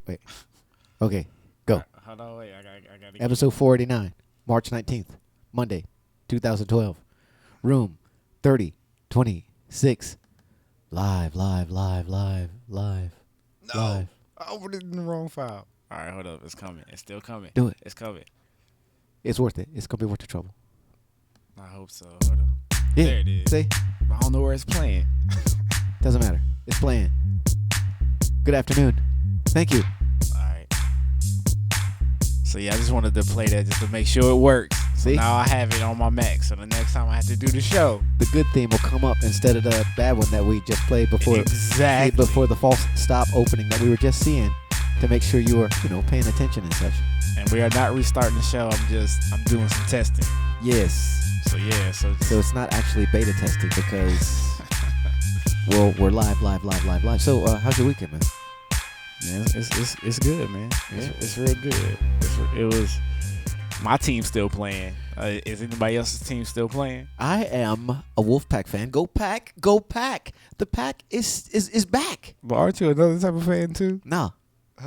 Wait. Okay, go. Hold on, wait. I got Episode 489, March 19th, Monday, 2012. Room 3026. Live. No, Live. I opened it in the wrong file. All right, hold up. It's coming. It's still coming. Do it. It's coming. It's worth it. It's going to be worth the trouble. I hope so. Hold on. Yeah. There it is. See? I don't know where it's playing. Doesn't matter. It's playing. Good afternoon. Thank you. All right. So yeah, I just wanted to play that just to make sure it works. So See? now I have it on my Mac. So the next time I have to do the show, The good theme will come up instead of the bad one that we just played before. exactly. Before the false stop opening that we were just seeing, to make sure you were, paying attention and such. And we are not restarting the show. I'm doing some testing. Yes. So yeah, so So it's not actually beta testing because, well, we're live. So how's your weekend, man? man, it's good, man. It's real good. It was my team still playing. Is anybody else's team still playing? I am a Wolfpack fan. Go Pack, go Pack. The Pack is back. But aren't you another type of fan too? No.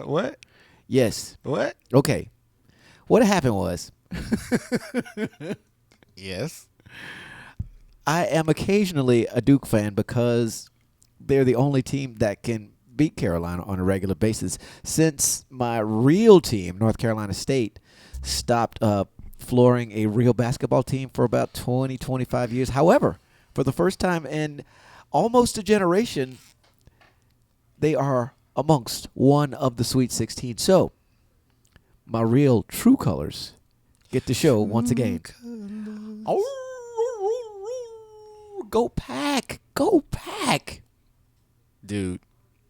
What? Yes. What? Okay. What happened was, Yes. I am occasionally a Duke fan because they're the only team that can beat Carolina on a regular basis since my real team, North Carolina State, stopped flooring a real basketball team for about 20, 25 years. However, for the first time in almost a generation, they are amongst one of the Sweet 16. So, my real true colors get to show once again. Go Pack! Go Pack! Dude.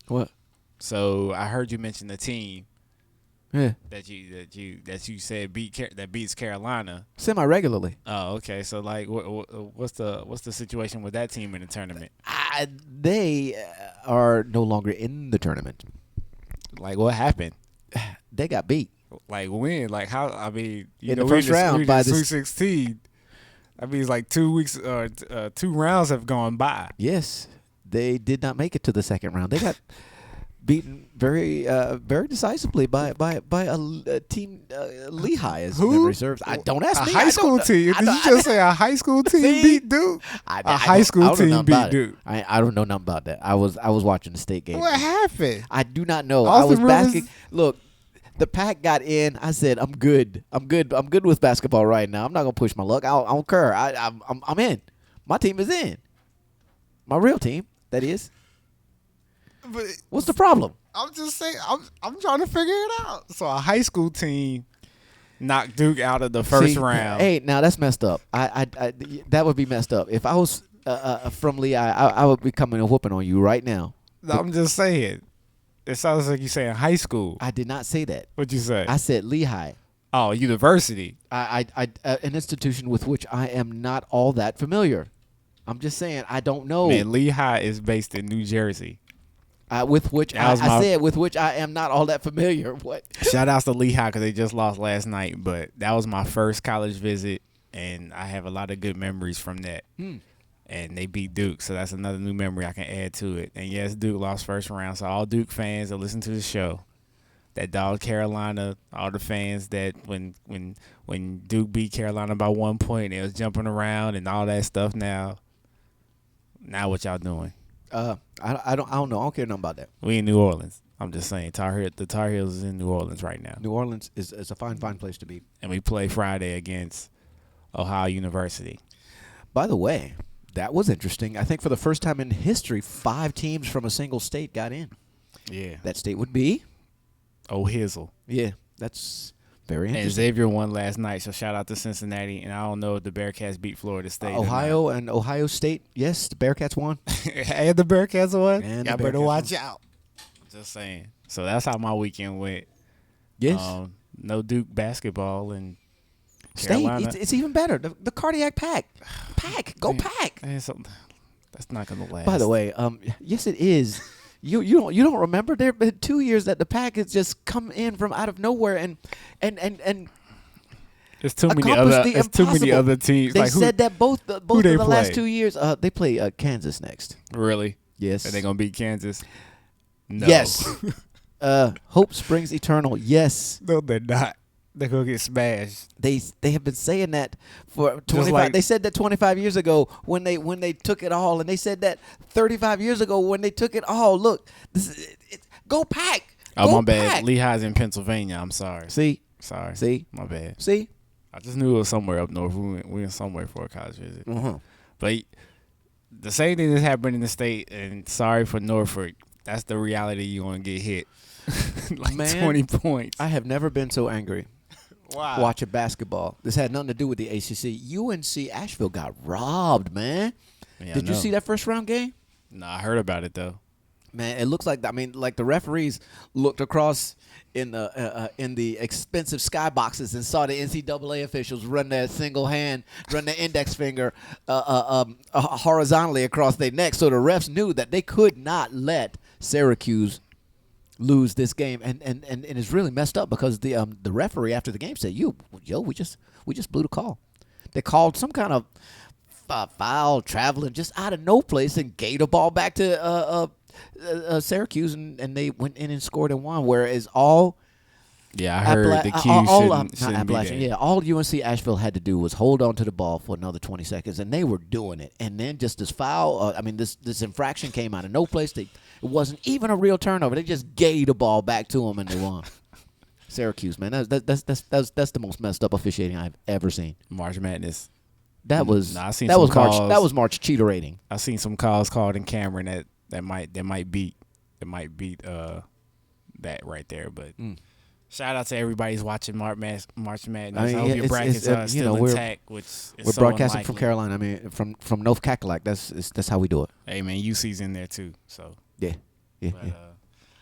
What? So I heard you mention the team Yeah. that you said that beats Carolina. Semi-regularly. Oh, okay. So like, what's the situation with that team in the tournament? They are no longer in the tournament. Like, what happened? They got beat. Like when? Like how? I mean, In the first round we by the the Sweet 16. I mean, it's like 2 weeks or 2 rounds have gone by. Yes, they did not make it to the second round. They got beaten very decisively by a team Lehigh, as memory serves. Don't ask A me. high school team. Did you just say a high school team See? beat Duke? A high school team beat Duke. I don't know nothing about that. I was watching the state game. What happened? I do not know. Austin I was Rivers- basking. Look, the Pack got in. I said, I'm good. I'm good with basketball right now. I'm not gonna push my luck. I don't care. I'm in. My team is in. My real team, that is. But What's the problem? I'm just saying. I'm trying to figure it out. So a high school team knocked Duke out of the first See, round. Hey, now that's messed up. I that would be messed up. If I was from Lehigh, I would be coming and whooping on you right now. I'm just saying. It sounds like you saying high school. I did not say that. What'd you say? I said Lehigh. Oh, university. An institution with which I am not all that familiar. I'm just saying I don't know. Man, Lehigh is based in New Jersey. With which That I was said with which I am not all that familiar. What? Shout outs to Lehigh because they just lost last night. But that was my first college visit, and I have a lot of good memories from that. And they beat Duke, so that's another new memory I can add to it. And yes, Duke lost first round. So all Duke fans that listen to the show, that dog Carolina, all the fans that when Duke beat Carolina by 1 point, they was jumping around and all that stuff. Now what y'all doing? I don't know. I don't care nothing about that. We in New Orleans. I'm just saying, the Tar Heels is in New Orleans right now, New Orleans is a fine place to be. and we play Friday against Ohio University. By the way, that was interesting. I think for the first time in history, 5 teams from a single state got in. Yeah, That state would be? Hizzle. Yeah, that's very And interesting. Xavier won last night, so shout out to Cincinnati. And I don't know if the Bearcats beat Florida State. or Ohio and Ohio State, yes, the Bearcats won. not. And the Bearcats won. And Y'all the better Bearcats watch out. Just saying. So that's how my weekend went. Yes. No Duke basketball and State, Carolina. it's even better. The cardiac Pack. Go Pack. That's not gonna last. By the way, yes, it is. You don't remember? There have been 2 years that the Pack has just come in from out of nowhere and There's too many accomplished other. the There's too many impossible. other teams. They Like who said that both of they the last play? 2 years. They play Kansas next. really? Yes. Are they gonna beat Kansas? No. Yes. Hope springs eternal. Yes, No, they're not. They're gonna get smashed. they have been saying that for 25. like- They said that 25 years ago when they took it all, and they said that 35 years ago when they took it all. Look, go Pack. Oh, Go my bad. Pack. Lehigh's in Pennsylvania. I'm sorry. See, Sorry. My bad. see. I just knew it was somewhere up north. We went somewhere for a college visit. Mm-hmm. But the same thing that's happened in the state, and sorry for Norfolk, that's the reality you're going to get hit. Like Man, 20 points. I have never been so angry Wow. watching basketball. This had nothing to do with the ACC. UNC Asheville got robbed, man. Yeah, Did you see that first round game? No, I heard about it, though. Man, it looks like like the referees looked across in the expensive skyboxes and saw the NCAA officials run their index finger horizontally across their neck. So the refs knew that they could not let Syracuse lose this game, and it's really messed up because the referee after the game said, we just blew the call. They called some kind of foul traveling just out of no place and gave the ball back to Syracuse, and they went in and scored and won. Whereas all Yeah, I heard the Q shouldn't be there. Yeah, all UNC Asheville had to do was hold on to the ball for another 20 seconds, and they were doing it. And then just this foul, this infraction came out of no place. It wasn't even a real turnover. They just gave the ball back to them, and they won. Syracuse, man, that's the most messed up officiating I've ever seen. March Madness. That was Nah, I seen that some was March. calls. That was March cheater rating. I seen some calls called in Cameron that might beat that right there. But shout out to everybody who's watching March Madness. I hope your brackets are still intact, which is We're so broadcasting from unlikely. Carolina. From North Cackalack. That's how we do it. Hey man, UC's in there too. So Yeah. but,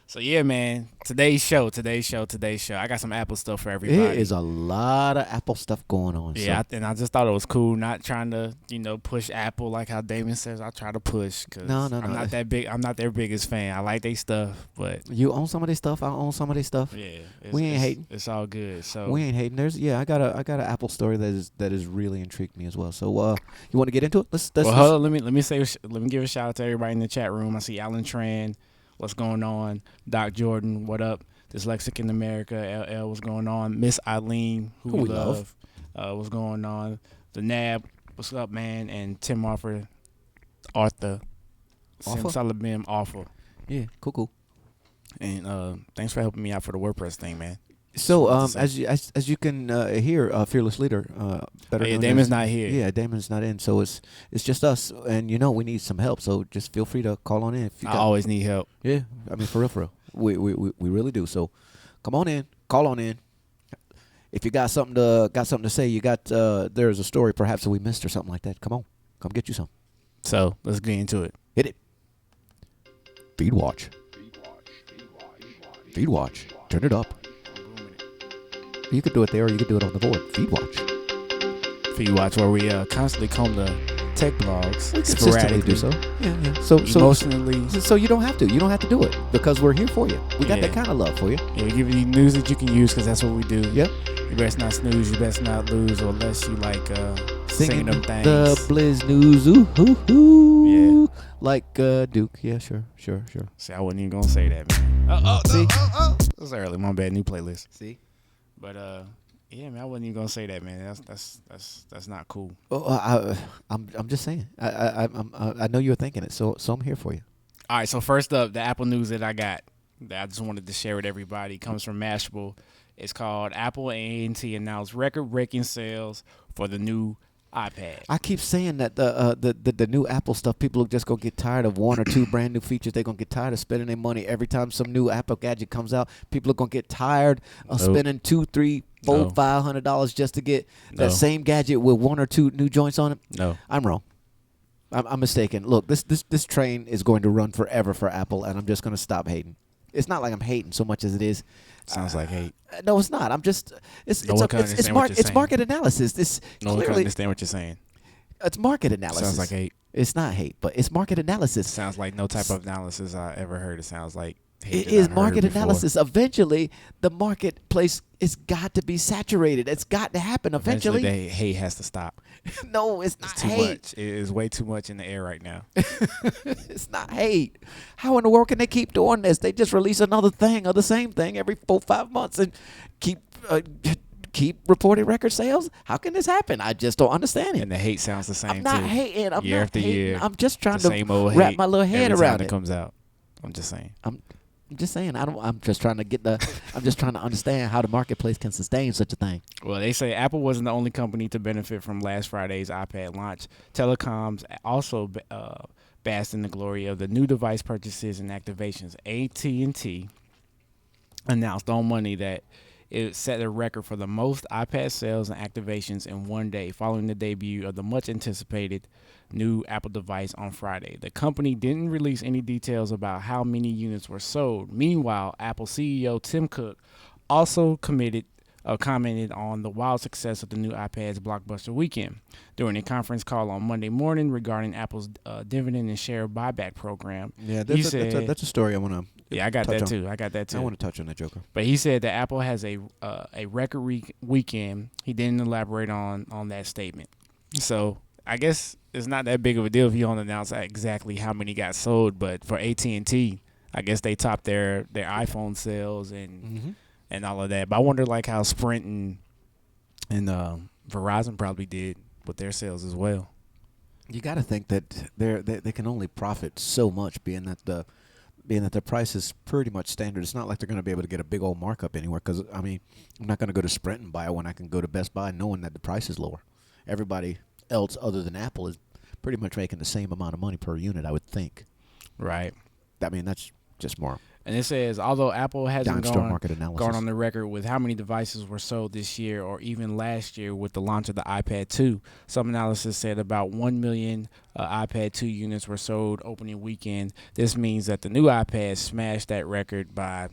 so yeah, man. Today's show. I got some Apple stuff for everybody. There is a lot of Apple stuff going on. Yeah, so. and I just thought it was cool, not trying to, push Apple like how Damon says. I try to push because No. I'm not that big. I'm not their biggest fan. I like their stuff, but You own some of this stuff. I own some of this stuff. yeah, We ain't hating. It's all good. So We ain't hating. I got an Apple story that is really intrigued me as well. So you want to get into it? Let's hold on, let me give a shout out to everybody in the chat room. I see Alan Tran. What's going on? Doc Jordan, what up? Dyslexic in America, LL, what's going on? Miss Eileen, who we love. What's going on? The Nab, what's up, man? And Tim Arthur, Simsalabim, Awful. Yeah, cool. And thanks for helping me out for the WordPress thing, man. So as you can hear, fearless leader, better. known Damon's as- not here. Yeah, Damon's not in, so it's just us, and we need some help. So just feel free to call on in. If you I got, always need help. yeah, I mean for real, we really do. So come on in, call on in. If you got something to say, you got there's a story perhaps that we missed or something like that. Come get you some. So let's get into it. Hit it. Feed watch. Feed watch. Turn it up. You could do it there, or you could do it on the board. Feed watch. Feed Watch, where we constantly comb the tech blogs We consistently sporadically. do so. Yeah. So Emotionally. So you don't have to. You don't have to do it because we're here for you. We got Yeah. that kind of love for you. Yeah, we give you news that you can use because that's what we do. Yep. You best not snooze, you best not lose, or unless you like singing them things. the Blizz News. Ooh, hoo, hoo. Yeah. Like Duke. Yeah, sure. See, I wasn't even gonna say that, man. See? It's early. My bad. New playlist. See? But yeah, man, I wasn't even gonna say that, man. That's not cool. Oh, I'm just saying. I know you're thinking it, so I'm here for you. All right, so first up, the Apple news that I got that I just wanted to share with everybody comes from Mashable. It's called Apple and AT&T announced record-breaking sales for the new iPad. I keep saying that the new Apple stuff, people are just gonna get tired of one or two brand new features. They're gonna get tired of spending their money every time some new Apple gadget comes out. People are gonna get tired of spending $200, $300, $400, $500 just to get that same gadget with one or two new joints on it. No, I'm wrong. I'm mistaken. Look, this train is going to run forever for Apple, and I'm just gonna stop hating. It's not like I'm hating so much as it is. sounds like hate. No, it's not. I'm just. It's No one can understand what you're saying. market analysis. This No one can clearly understand what you're saying. it's market analysis. Sounds like hate. It's not hate, but it's market analysis. Sounds like no type of analysis I ever heard. It sounds like It that is I've heard market before. analysis. Eventually, the marketplace it's got to be saturated. It's got to happen Eventually, eventually. the hate has to stop. No, it's It's not too hate. much. It is way too much in the air right now. It's not hate. How in the world can they keep doing this? They just release another thing or the same thing every 4-5 months and keep keep reporting record sales. How can this happen? I just don't understand it. And the hate sounds the same I'm not too. hating. I'm Year not after hating. year, I'm just trying the to same old wrap hate my little head every around time it. it comes out. I'm just saying. I'm just saying. I'm just trying to get the. I'm just trying to understand how the marketplace can sustain such a thing. Well, they say Apple wasn't the only company to benefit from last Friday's iPad launch. Telecoms also basked in the glory of the new device purchases and activations. AT&T announced on Monday that it set a record for the most iPad sales and activations in one day following the debut of the much-anticipated new Apple device on Friday. The company didn't release any details about how many units were sold. Meanwhile, Apple CEO Tim Cook also commented on the wild success of the new iPad's blockbuster weekend during a conference call on Monday morning regarding Apple's dividend and share buyback program. Yeah, He said- that's a story I want to. Yeah, I got touch that on. too. I got that too. I want to touch on that, Joker. But he said that Apple has a record weekend. He didn't elaborate on that statement. So I guess it's not that big of a deal if you don't announce exactly how many got sold. But for AT&T, I guess they topped their iPhone sales and all of that. But I wonder like how Sprint and Verizon probably did with their sales as well. You got to think that they can only profit so much, being that the price is pretty much standard. It's not like they're going to be able to get a big old markup anywhere. Because I mean, I'm not going to go to Sprint and buy it when I can go to Best Buy knowing that the price is lower. Everybody else other than Apple is pretty much making the same amount of money per unit, I would think. Right. I mean, that's just more And it says, although Apple hasn't downstream market analysis. gone on the record with how many devices were sold this year or even last year with the launch of the iPad 2, some analysis said about 1 million iPad 2 units were sold opening weekend. This means that the new iPad smashed that record by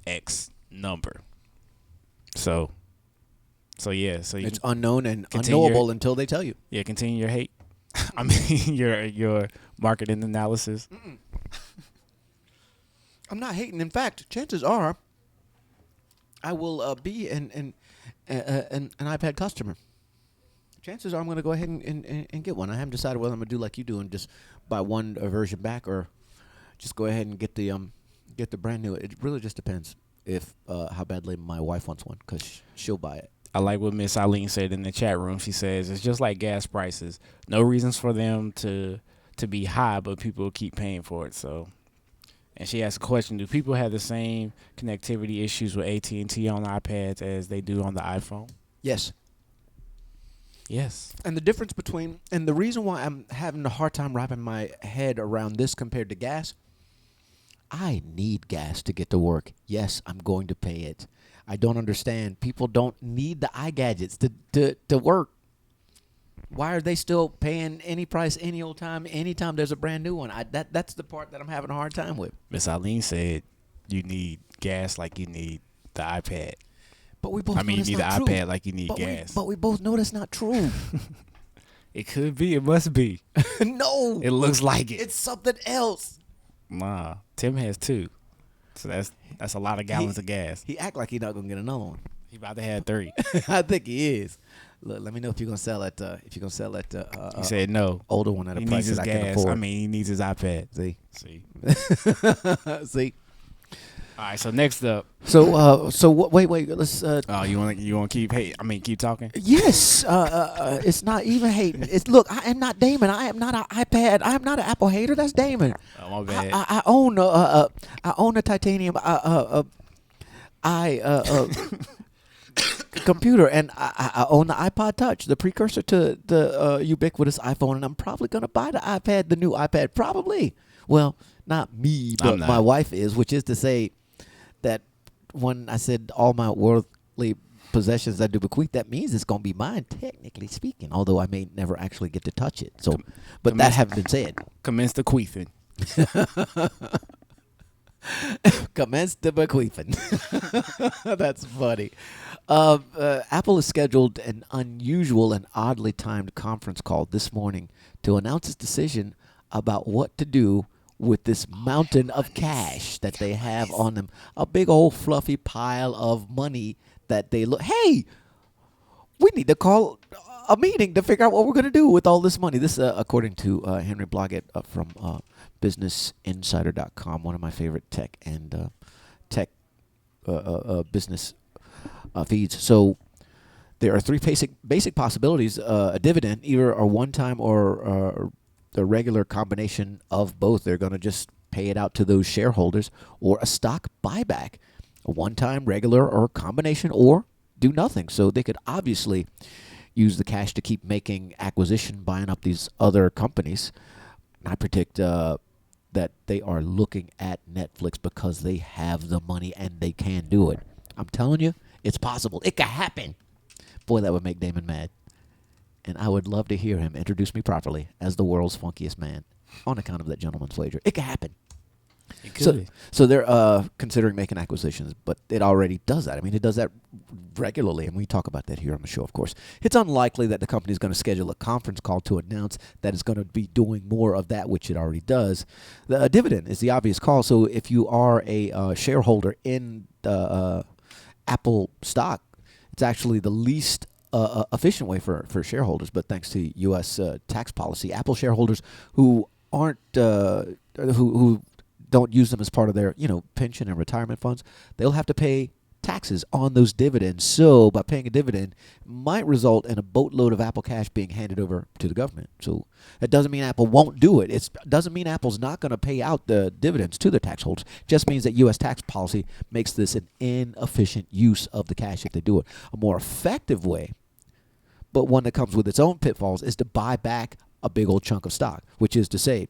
X number. So yeah. So you It's unknown and continue unknowable until they tell you. yeah, continue your hate. I mean, your marketing analysis. I'm not hating. In fact, chances are I will be an iPad customer. Chances are I'm going to go ahead and get one. I haven't decided whether I'm going to do like you do and just buy one version back or just go ahead and get the brand new. It really just depends if how badly my wife wants one because she'll buy it. I like what Miss Eileen said in the chat room. She says it's just like gas prices. No reasons for them to be high, but people keep paying for it. So, and she asked a question: do people have the same connectivity issues with AT&T on iPads as they do on the iPhone? Yes. Yes. And the difference between, and the reason why I'm having a hard time wrapping my head around this compared to gas, I need gas to get to work. Yes, I'm going to pay it. I don't understand. People don't need the iGadgets to work. Why are they still paying any price any old time, anytime there's a brand new one? That's the part that I'm having a hard time with. Miss Eileen said you need gas like you need the iPad. But we both I mean, know you need the that's not true. iPad like you need gas. But we both know that's not true. It could be. It must be. No. It looks like it. It's something else. Nah, Tim has 2. So that's a lot of gallons of gas. He act like he's not gonna get another one. He about to have 3. I think he is. Look, let me know if you're gonna sell it. He said no. older one at a He price needs his that I can gas. afford. I mean, he needs his iPad. See. See. All right. So next up. Wait. Let's. Oh, you want to keep keep talking. Yes. It's not even hating. It's look. I am not Damon. I am not an iPad. I am not an Apple hater. That's Damon. Oh, my bad. I own a titanium computer, and I own the iPod Touch, the precursor to the ubiquitous iPhone, and I'm probably gonna buy the new iPad. Probably. Well, not me, but my wife is, which is to say that when I said all my worldly possessions I do bequeath, that means it's gonna be mine, technically speaking. Although I may never actually get to touch it. So, but that having been said, Commence the queefing. commence the bequeathing. That's funny. Apple has scheduled an unusual and oddly timed conference call this morning to announce its decision about what to do with this mountain of cash that they have on them, a big old fluffy pile of money that they look. Hey, we need to call a meeting to figure out what we're going to do with all this money. This, according to Henry Blodgett from BusinessInsider.com, one of my favorite tech and tech business feeds. So there are three basic possibilities: a dividend, either a one-time or the regular combination of both. They're going to just pay it out to those shareholders, or a stock buyback, a one-time, regular, or combination, or do nothing. So they could obviously use the cash to keep making acquisition, buying up these other companies. And I predict that they are looking at Netflix because they have the money and they can do it. I'm telling you, it's possible. It could happen. Boy, that would make Damon mad. And I would love to hear him introduce me properly as the world's funkiest man on account of that gentleman's wager. It could happen. It could. So they're considering making acquisitions, but it already does that. I mean, it does that regularly, and we talk about that here on the show, of course. It's unlikely that the company is going to schedule a conference call to announce that it's going to be doing more of that, which it already does. The dividend is the obvious call. So if you are a shareholder in the Apple stock, it's actually the least efficient way for shareholders, but thanks to U.S. Tax policy, Apple shareholders who aren't who don't use them as part of their pension and retirement funds, they'll have to pay taxes on those dividends. So by paying a dividend might result in a boatload of Apple cash being handed over to the government. So that doesn't mean Apple won't do it. It doesn't mean Apple's not going to pay out the dividends to their tax holders. It just means that U.S. tax policy makes this an inefficient use of the cash if they do it. A more effective way, but one that comes with its own pitfalls, is to buy back a big old chunk of stock, which is to say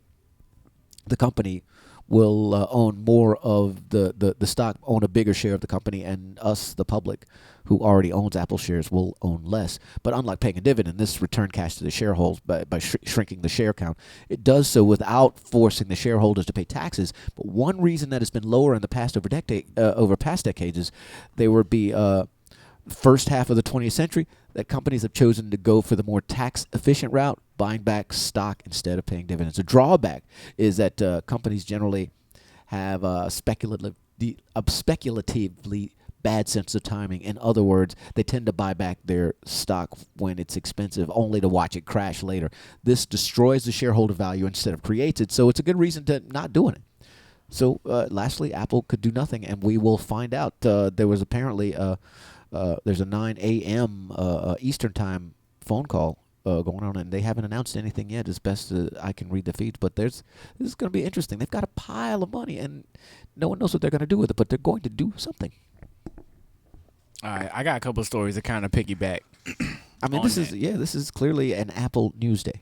the company will own more of the stock, own a bigger share of the company, and us, the public, who already owns Apple shares, will own less. But unlike paying a dividend, this return cash to the shareholders by shrinking the share count. It does so without forcing the shareholders to pay taxes. But one reason that it's been lower in the past over past decades is there would be first half of the 20th century that companies have chosen to go for the more tax-efficient route, buying back stock instead of paying dividends. The drawback is that companies generally have a speculatively bad sense of timing. In other words, they tend to buy back their stock when it's expensive, only to watch it crash later. This destroys the shareholder value instead of creates it, so it's a good reason to not doing it. So lastly, Apple could do nothing, and we will find out. There was apparently there's a 9 a.m. Eastern time phone call going on, and they haven't announced anything yet, as best as I can read the feeds. But this is going to be interesting. They've got a pile of money, and no one knows what they're going to do with it, but they're going to do something. All right, I got a couple of stories to kind of piggyback. I mean, this is clearly an Apple News Day.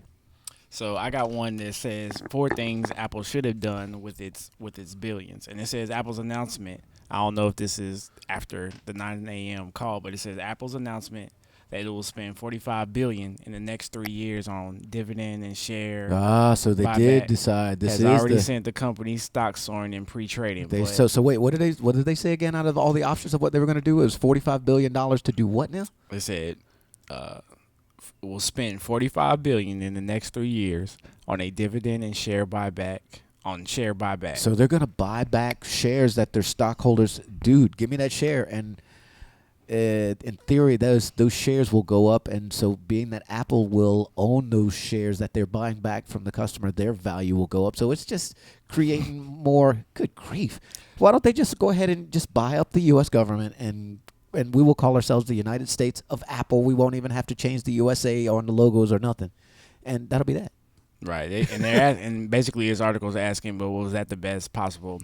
So I got one that says 4 things Apple should have done with its billions, and it says Apple's announcement. I don't know if this is after the 9 a.m. call, but it says Apple's announcement that it will spend $45 billion in the next 3 years on dividend and share. So they did decide this has already sent the company's stock soaring in pre-trading. So wait, what did they say again? Out of all the options of what they were going to do, it was $45 billion to do what now? They said will spend $45 billion in the next 3 years on a dividend and share buyback. On share buyback. So they're going to buy back shares that their stockholders, dude, give me that share. And in theory, those shares will go up. And so being that Apple will own those shares that they're buying back from the customer, their value will go up. So it's just creating more. Good grief. Why don't they just go ahead and just buy up the U.S. government, and we will call ourselves the United States of Apple. We won't even have to change the USA on the logos or nothing. And that'll be that. Right, and basically his article is asking, but was that the best possible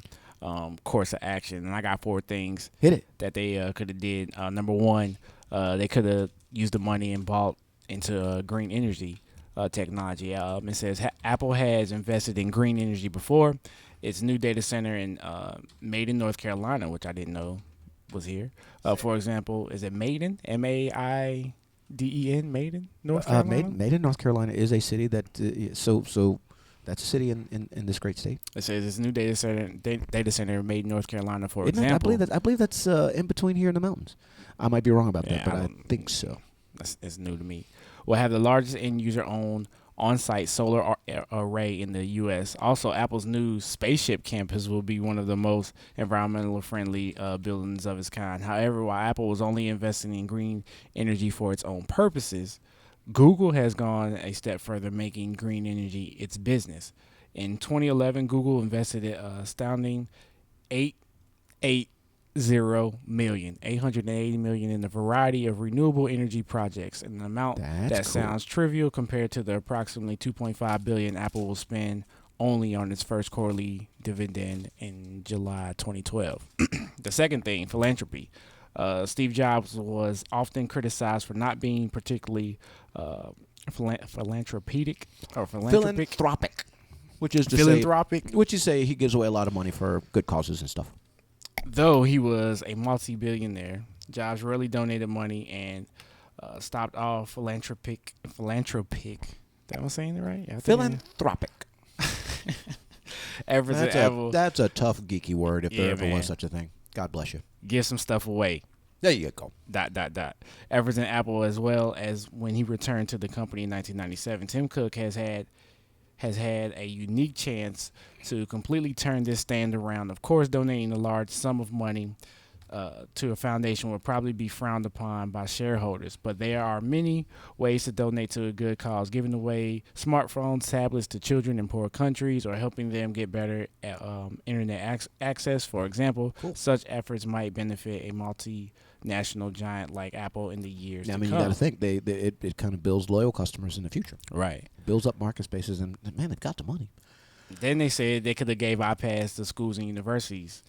course of action? And I got 4 things that they could have did. Number 1, they could have used the money and bought into green energy technology. It says Apple has invested in green energy before. Its new data center in Made in North Carolina, which I didn't know was here. For example, is it Maiden? MAIDEN, Maiden, North Carolina? Maiden, North Carolina is a city that so that's a city in this great state. It says this new data center made in North Carolina, for example. I believe that's in between here in the mountains. I might be wrong about that, but I think so. It's new to me. Will have the largest end user owned on-site solar array in the U.S. Also, Apple's new spaceship campus will be one of the most environmentally friendly buildings of its kind. However, while Apple was only investing in green energy for its own purposes, Google has gone a step further, making green energy its business. In 2011, Google invested an astounding $880 million in a variety of renewable energy projects, an amount that sounds trivial compared to the approximately $2.5 billion Apple will spend only on its first quarterly dividend in July 2012. The second thing, philanthropy. Steve Jobs was often criticized for not being particularly philanthropic. Which is to philanthropic. Which you say he gives away a lot of money for good causes and stuff. Though he was a multi-billionaire, Jobs rarely donated money and stopped all philanthropic. Am I saying it right? Yeah, philanthropic. That's a tough geeky word if there ever was such a thing. God bless you. Give some stuff away. There you go. ... Everton Apple, as well as when he returned to the company in 1997, Tim Cook has had a unique chance to completely turn this stand around. Of course, donating a large sum of money to a foundation will probably be frowned upon by shareholders, but there are many ways to donate to a good cause, giving away smartphones, tablets to children in poor countries, or helping them get better internet access. For example, Such efforts might benefit a multinational giant like Apple in the years to come. You got to think it kind of builds loyal customers in the future. Right. Builds up market spaces, and man, they've got the money. Then they said they could have gave iPads to schools and universities.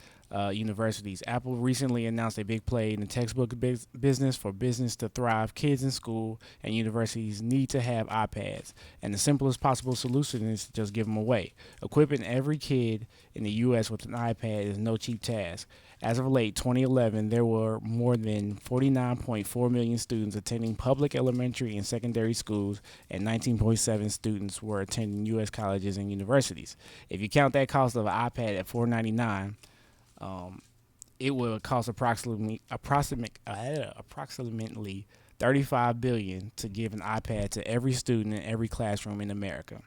Apple recently announced a big play in the textbook business. For business to thrive, kids in school and universities need to have iPads, and the simplest possible solution is to just give them away. Equipping every kid in the U.S. with an iPad is no cheap task. As of late 2011, there were more than 49.4 million students attending public elementary and secondary schools, and 19.7 students were attending U.S. colleges and universities. If you count that cost of an iPad at $4.99, it will cost approximately $35 billion to give an iPad to every student in every classroom in America.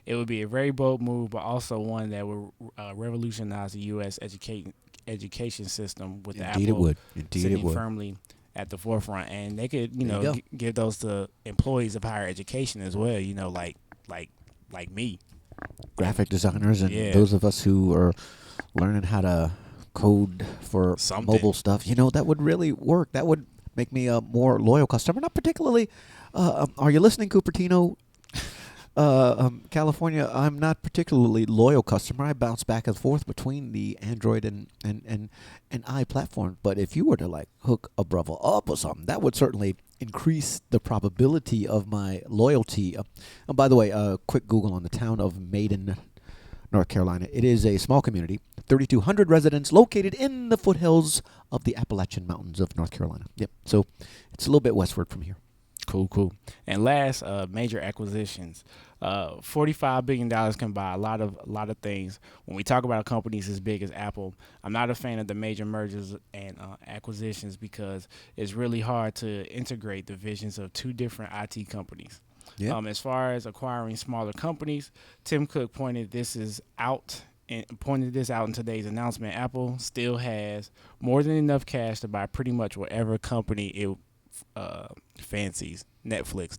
It would be a very bold move, but also one that would revolutionize the U.S. education system, with Apple sitting firmly at the forefront. And they could, give those to employees of higher education as well. Like me, graphic designers, and those of us who are learning how to code for mobile stuff. That would really work. That would make me a more loyal customer. Not particularly. Are you listening, Cupertino? California, I'm not particularly loyal customer. I bounce back and forth between the Android and I platform. But if you were to hook a brother up or something, that would certainly increase the probability of my loyalty. And by the way, quick Google on the town of Maiden, North Carolina. It is a small community, 3,200 residents, located in the foothills of the Appalachian Mountains of North Carolina. Yep. So it's a little bit westward from here. Cool. And last, major acquisitions. $45 billion can buy a lot of things. When we talk about companies as big as Apple, I'm not a fan of the major mergers and acquisitions, because it's really hard to integrate the visions of two different IT companies. Yeah. As far as acquiring smaller companies, Tim Cook pointed this out in today's announcement. Apple still has more than enough cash to buy pretty much whatever company it fancies. Netflix. ...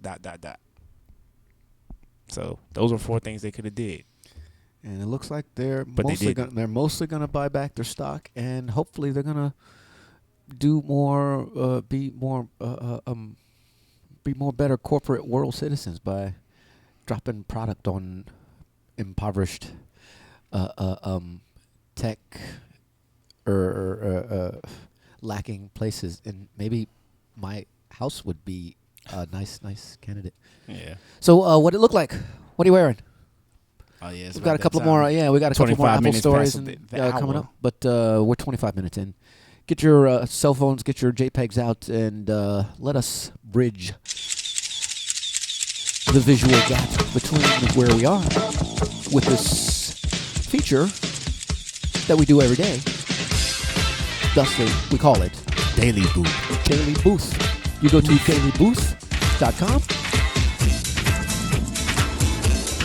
So those are 4 things they could have did. And it looks like they're mostly gonna buy back their stock, and hopefully they're gonna do more, be more better corporate world citizens by dropping product on impoverished tech or lacking places. And maybe my house would be a nice candidate. Yeah. So what it look like? What are you wearing? Oh yeah, we've got a couple more. We got a couple more Apple stories coming up. But we're 25 minutes in. Get your cell phones, get your JPEGs out, and let us bridge the visual gap between where we are with this feature that we do every day. Thusly, we call it Daily Booth. Daily Booth. You go to dailybooth.com.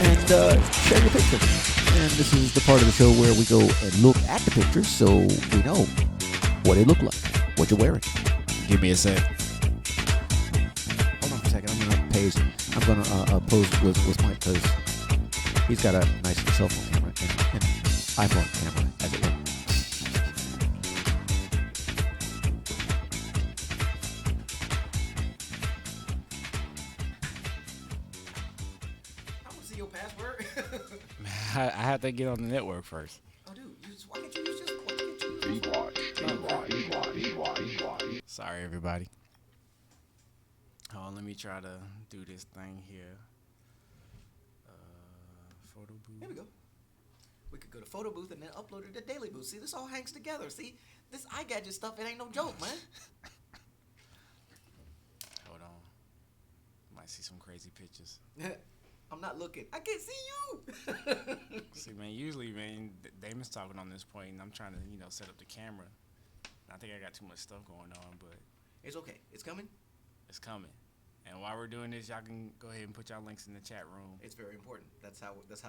and share your picture. And this is the part of the show where we go and look at the pictures so we know what they look like, what you're wearing. Give me a sec. Hold on for a second. I'm gonna pose with Mike because he's got a nice cell phone camera and iPhone camera, as it were. I want to see your password. I have to get on the network first. Oh, dude, why can't you use just Sorry, everybody. Hold on, let me try to do this thing here. Photo booth. Here we go. We could go to photo booth and then upload it to Daily Booth. See, this all hangs together. See, this iGadget stuff, it ain't no joke, man. Hold on. Might see some crazy pictures. I'm not looking. I can't see you. See, man, usually, man, Damon's talking on this point, and I'm trying to, set up the camera. I think I got too much stuff going on, but It's okay. It's coming. it's coming. And while we're doing this, y'all can go ahead and put y'all links in the chat room. It's very important. That's how this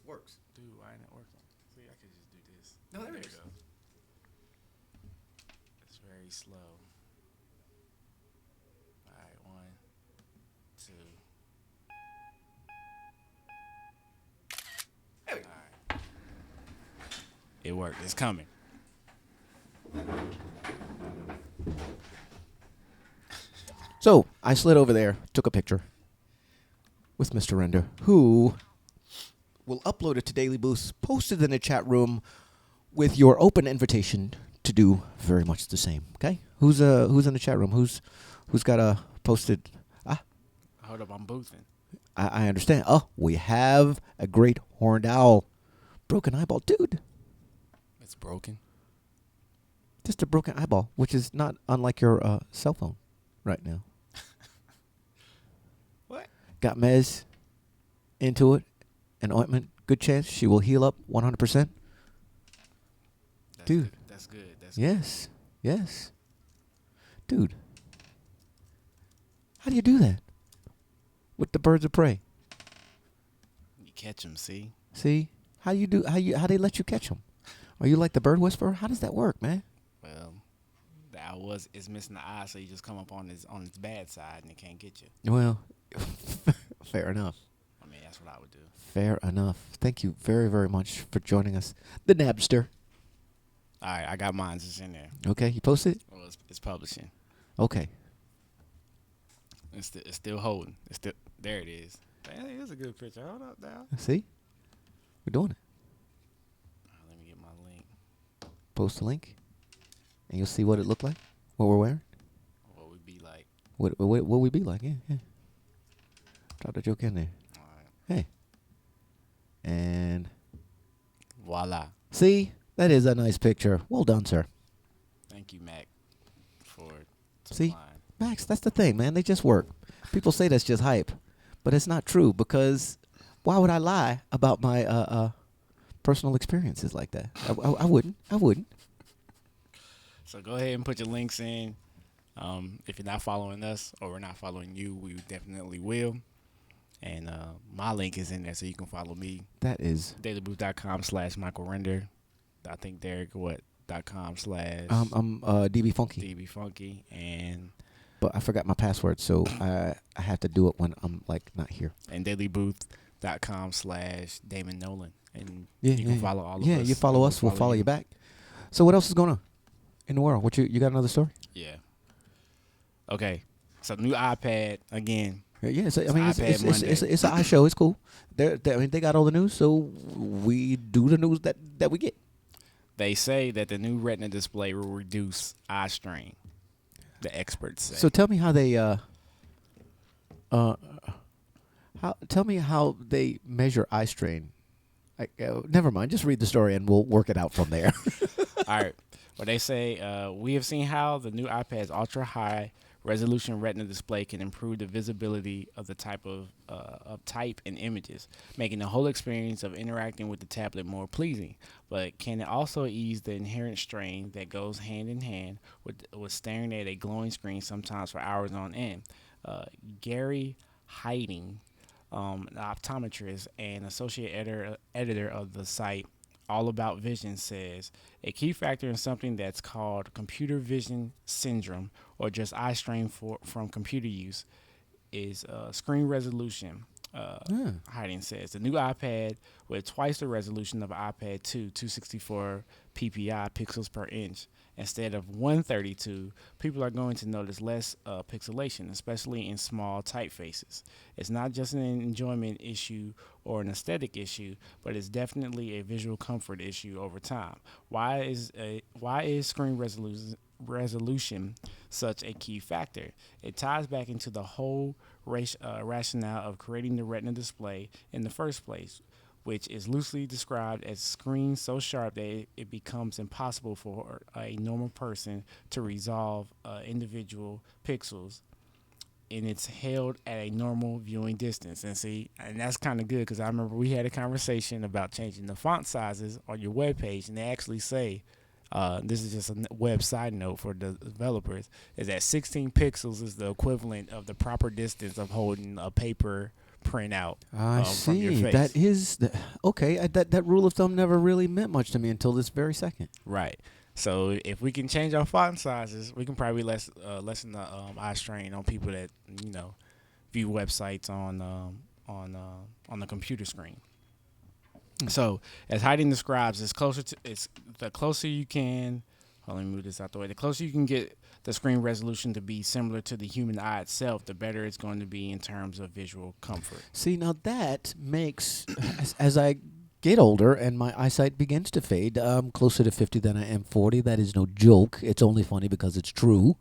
works. Dude, why ain't it working? See, I could just do this. No, there it is. You go. It's very slow. All right, 1, 2. There we go. All right. It worked. It's coming. So I slid over there, took a picture with Mr. Render, who will upload it to Daily Boost, post it in the chat room with your open invitation to do very much the same. Okay? Who's in the chat room? Who's got a posted? Hold up, I'm boothing. I understand. Oh, we have a great horned owl, broken eyeball, dude. It's broken. Just a broken eyeball, which is not unlike your cell phone right now. What? Got Mez into it, an ointment. Good chance she will heal up 100%. That's Dude. Good. That's good. That's good. Yes, yes. Dude, how do you do that with the birds of prey? You catch them, see? See? How they let you catch them? Are you like the bird whisperer? How does that work, man? Well, the owl is missing the eye, so you just come up on its bad side and it can't get you. Well, fair enough. I mean, that's what I would do. Fair enough. Thank you very, very much for joining us. The Napster. All right, I got mine. It's in there. Okay, you posted it? Well, it's publishing. Okay. It's still holding. There it is. That is a good picture. Hold up now. See? We're doing it. Let me get my link. Post the link, and you'll see what it looked like, what we're wearing. What would be like? What we be like? Yeah. Drop the joke in there. All right. Hey. And Voila. see, that is a nice picture. Well done, sir. Thank you, Mac, for See? supplying. Max, that's the thing, man. They just work. People say that's just hype, but it's not true because why would I lie about my personal experiences like that? I wouldn't. I wouldn't. So go ahead and put your links in. If you're not following us or we're not following you, we definitely will. And my link is in there so you can follow me. That is dailybooth.com/MichaelRender. I think Derek, .com/ I'm DB Funky, DBFunky. And but I forgot my password, so I have to do it when I'm like not here. dailybooth.com/Damon Nolan. And Yeah, you can follow all of us. Yeah, you follow us, we'll follow you back. So what else is going on in the world? What you got another story? Yeah. Okay. So new iPad again. Yeah, so, I It's mean, iPad Monday. it's an iShow. It's cool. I mean, they got all the news, so we do the news that we get. They say that the new Retina display will reduce eye strain. The experts say. So tell me how they tell me how they measure eye strain. Never mind. Just read the story and we'll work it out from there. All right. Well, they say we have seen how the new iPad's ultra high resolution Retina display can improve the visibility of the type of type and images, making the whole experience of interacting with the tablet more pleasing. But can it also ease the inherent strain that goes hand in hand with staring at a glowing screen sometimes for hours on end? Gary Hiding, an optometrist and associate editor of the site All About Vision, says a key factor in something that's called computer vision syndrome, or just eye strain from computer use, is screen resolution. Hiding says the new iPad with twice the resolution of iPad 2, 264 ppi pixels per inch instead of 132, people are going to notice less pixelation, especially in small typefaces. It's not just an enjoyment issue or an aesthetic issue, but it's definitely a visual comfort issue over time. Why is screen resolution such a key factor? It ties back into the whole rationale of creating the Retina display in the first place, which is loosely described as screens so sharp that it becomes impossible for a normal person to resolve individual pixels, and it's held at a normal viewing distance. And that's kind of good, because I remember we had a conversation about changing the font sizes on your web page, and they actually say, this is just a web side note for the developers, is that 16 pixels is the equivalent of the proper distance of holding a paper printout from your face. That is okay. That rule of thumb never really meant much to me until this very second. Right. So if we can change our font sizes, we can probably lessen the eye strain on people that view websites on the computer screen. So, as Heidi describes, it's the closer you can. Let me move this out the way. The closer you can get the screen resolution to be similar to the human eye itself, the better it's going to be in terms of visual comfort. See, now that makes, as I get older and my eyesight begins to fade, I'm closer to 50 than I am 40. That is no joke. It's only funny because it's true.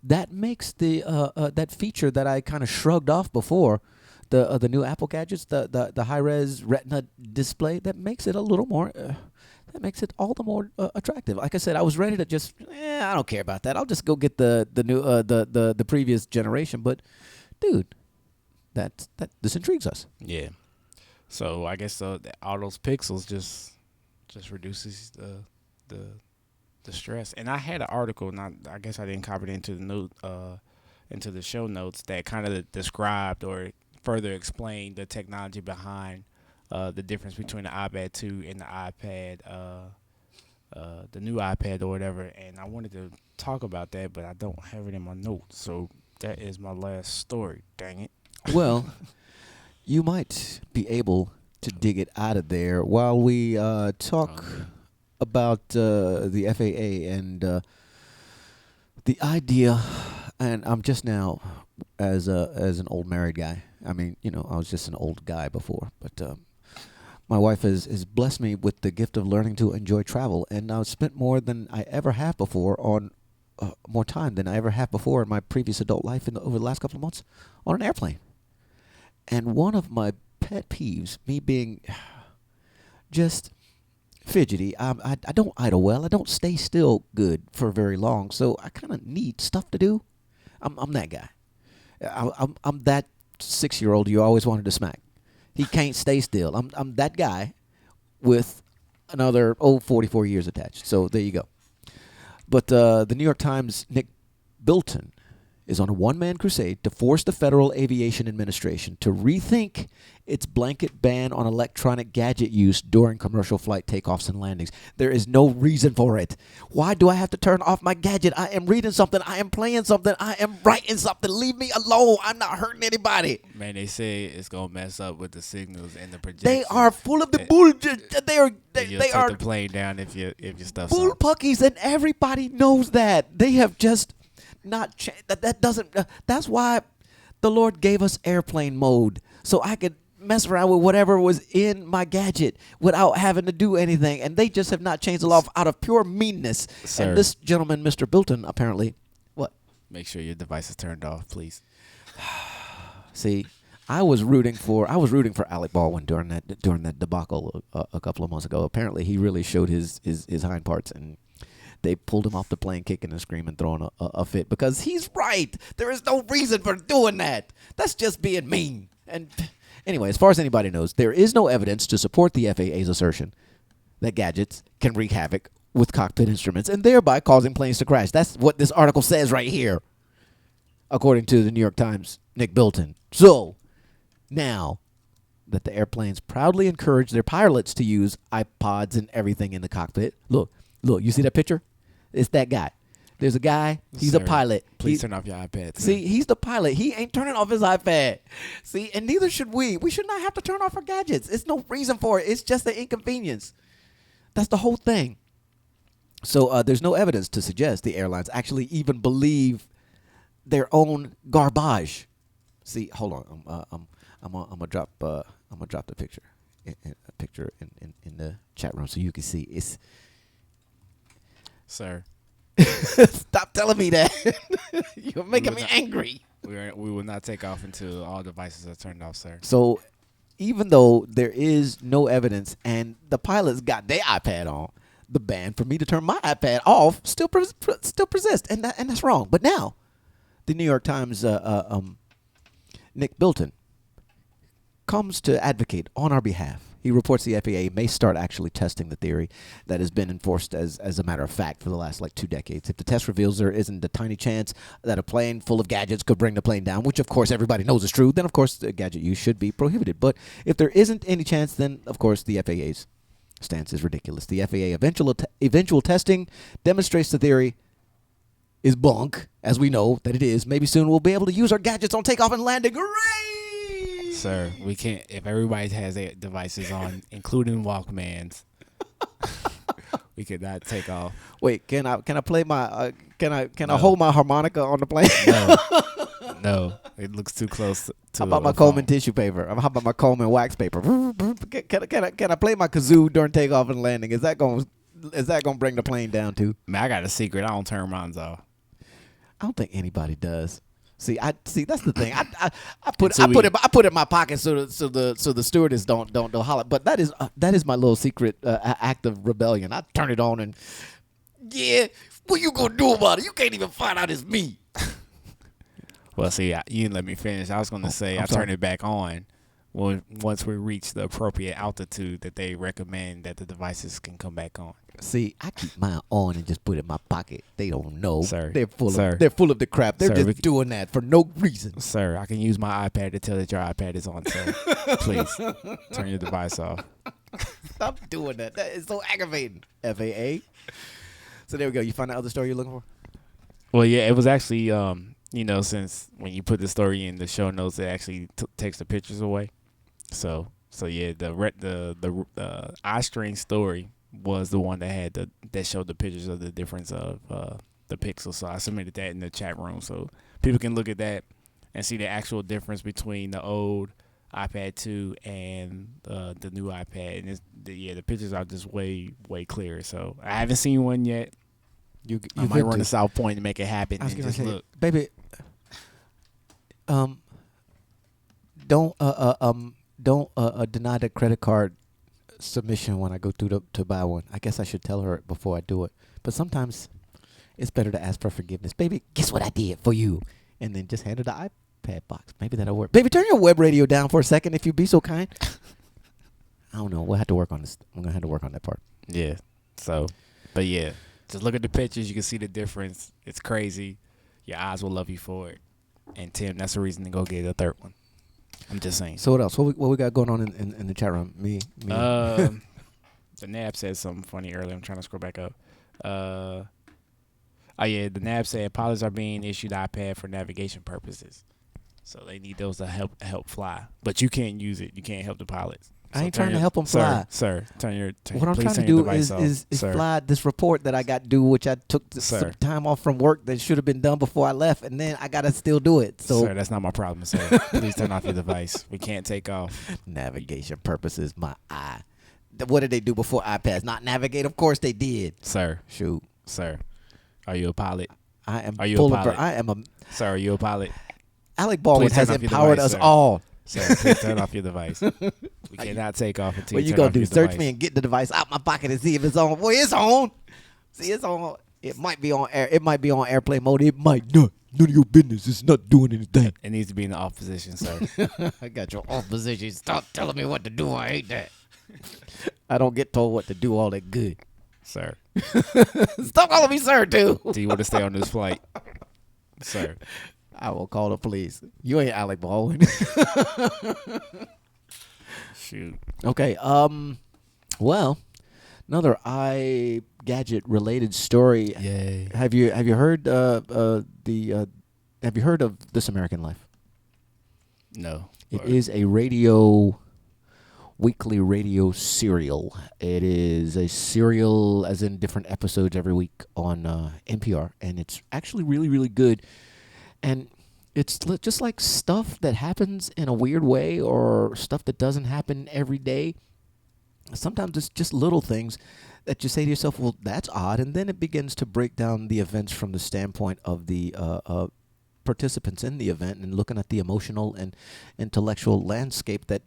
That makes that feature that I kind of shrugged off before, the new Apple gadgets, the high-res Retina display, that makes it a little more, that makes it all the more attractive. Like I said, I was ready to just, I don't care about that. I'll just go get the new the previous generation. But, dude, that this intrigues us. Yeah. So I guess all those pixels just reduces the stress. And I had an article, and I guess I didn't copy it into the note into the show notes, that kind of described or further explain the technology behind the difference between the iPad 2 and the iPad, the new iPad or whatever. And I wanted to talk about that, but I don't have it in my notes. So that is my last story. Dang it. Well, you might be able to dig it out of there while we talk about the FAA and the idea. And I'm just now, as an old married guy, I mean, I was just an old guy before, but my wife has blessed me with the gift of learning to enjoy travel, and I've spent more than I ever have before more time than I ever have before in my previous adult life over the last couple of months on an airplane. And one of my pet peeves, me being just fidgety, I don't idle well. I don't stay still good for very long, so I kind of need stuff to do. I'm that guy. I'm that 6-year-old you always wanted to smack. He can't stay still. I'm that guy with another 44 years attached. So there you go. But the New York Times' Nick Bilton is on a one-man crusade to force the Federal Aviation Administration to rethink its blanket ban on electronic gadget use during commercial flight takeoffs and landings. There is no reason for it. Why do I have to turn off my gadget? I am reading something. I am playing something. I am writing something. Leave me alone. I'm not hurting anybody. Man, they say it's going to mess up with the signals and the projections. They are full of the bullshit. They are the plane down if your stuff's bull on. Puckies, and everybody knows that. They have just not that doesn't. That's why the Lord gave us airplane mode, so I could mess around with whatever was in my gadget without having to do anything. And they just have not changed the law out of pure meanness. Sir. And this gentleman, Mr. Bilton, apparently, what? Make sure your device is turned off, please. See, I was rooting for Alec Baldwin during that debacle a couple of months ago. Apparently, he really showed his hind parts, and they pulled him off the plane, kicking and screaming, throwing a fit, because he's right. There is no reason for doing that. That's just being mean. And anyway, as far as anybody knows, there is no evidence to support the FAA's assertion that gadgets can wreak havoc with cockpit instruments and thereby causing planes to crash. That's what this article says right here, according to the New York Times' Nick Bilton. So, now that the airplanes proudly encourage their pilots to use iPods and everything in the cockpit. Look, you see that picture? It's that guy. There's a guy. He's Sir, a pilot. Please turn off your iPad. See, he's the pilot. He ain't turning off his iPad. See, and neither should we. We should not have to turn off our gadgets. It's no reason for it. It's just an inconvenience. That's the whole thing. So there's no evidence to suggest the airlines actually even believe their own garbage. See, hold on. I'm gonna drop the picture, in the chat room so you can see. It's Sir, stop telling me that. You're making me angry. we will not take off until all devices are turned off, sir. So even though there is no evidence and the pilots got their iPad on, the ban for me to turn my iPad off still persists, and that's wrong. But now, the New York Times Nick Bilton comes to advocate on our behalf. He reports the FAA may start actually testing the theory that has been enforced as a matter of fact for the last 2 decades. If the test reveals there isn't a tiny chance that a plane full of gadgets could bring the plane down, which of course everybody knows is true, then of course the gadget use should be prohibited. But if there isn't any chance, then of course the FAA's stance is ridiculous. The FAA eventual testing demonstrates the theory is bunk, as we know that it is. Maybe soon we'll be able to use our gadgets on takeoff and landing. Hooray! Sir, we can't. If everybody has their devices on, including Walkmans, we could not take off. Wait, can I play my can I hold my harmonica on the plane? No, it looks too close to. How about my Coleman tissue paper? How about my Coleman wax paper? Can I play my kazoo during takeoff and landing? Is that going to bring the plane down too? Man, I got a secret. I don't turn mine off. I don't think anybody does. See, that's the thing. I put it in my pocket so the stewardess don't holler. But that is my little secret act of rebellion. I turn it on and what you gonna do about it? You can't even find out it's me. Well, see, you didn't let me finish. I was gonna say I turn it back on once we reach the appropriate altitude that they recommend that the devices can come back on. See, I keep mine on and just put it in my pocket. They don't know. Sir, they're full of the crap. They're just doing that for no reason. Sir, I can use my iPad to tell that your iPad is on, sir. Please, turn your device off. Stop doing that. That is so aggravating. FAA. So there we go. You found the other story you're looking for? Well, yeah, it was actually, since when you put the story in the show notes, it actually takes the pictures away. So yeah, the iString story was the one that showed the pictures of the difference of the pixels. So I submitted that in the chat room so people can look at that and see the actual difference between the old iPad 2 and the new iPad. And the pictures are just way, way clearer. So I haven't seen one yet. I might run to South Point to make it happen and just look. Baby, don't deny the credit card submission when I go through to buy one. I guess I should tell her before I do it. But sometimes it's better to ask for forgiveness. Baby, guess what I did for you? And then just hand her the iPad box. Maybe that'll work. Baby, turn your web radio down for a second if you'd be so kind. I don't know. We'll have to work on this. I'm going to have to work on that part. Yeah. So, but yeah, just look at the pictures. You can see the difference. It's crazy. Your eyes will love you for it. And Tim, that's the reason to go get a third one. I'm just saying. So what else? What we got going on in the chat room? Me. The NAB said something funny earlier. I'm trying to scroll back up. The NAB said pilots are being issued iPad for navigation purposes, so they need those to help fly. But you can't use it. You can't help the pilots. I ain't trying to help them fly, sir. What I'm trying to do is fly this report that I got due, which I took some time off from work that should have been done before I left, and then I gotta still do it. So, sir, that's not my problem, sir. Please turn off your device. We can't take off. Navigation purposes, my eye. What did they do before iPads? Not navigate? Of course they did. Sir. Shoot. Sir. Are you a pilot? I am. Are you a pilot? I am a. Sir, are you a pilot? Alec Baldwin has empowered us all. Sir, please turn off your device. We cannot take off until you turn off your device. What you gonna do? Search me and get the device out my pocket and see if it's on. Boy, it's on. See, it's on. It might be on air. It might be on airplane mode. It might not. None of your business. It's not doing anything. It needs to be in the off position, sir. I got your off position. Stop telling me what to do. I hate that. I don't get told what to do all that good. Sir. Stop calling me sir, too. Do you want to stay on this flight? Sir. I will call the police. You ain't Alec Baldwin. Shoot. Okay. Well, another eye gadget related story. Yay. Have you heard the have you heard of This American Life? No. It is a radio weekly radio serial. It is a serial, as in different episodes every week on NPR, and it's actually really, really good. And it's just like stuff that happens in a weird way or stuff that doesn't happen every day. Sometimes it's just little things that you say to yourself, well, that's odd. And then it begins to break down the events from the standpoint of the participants in the event and looking at the emotional and intellectual landscape that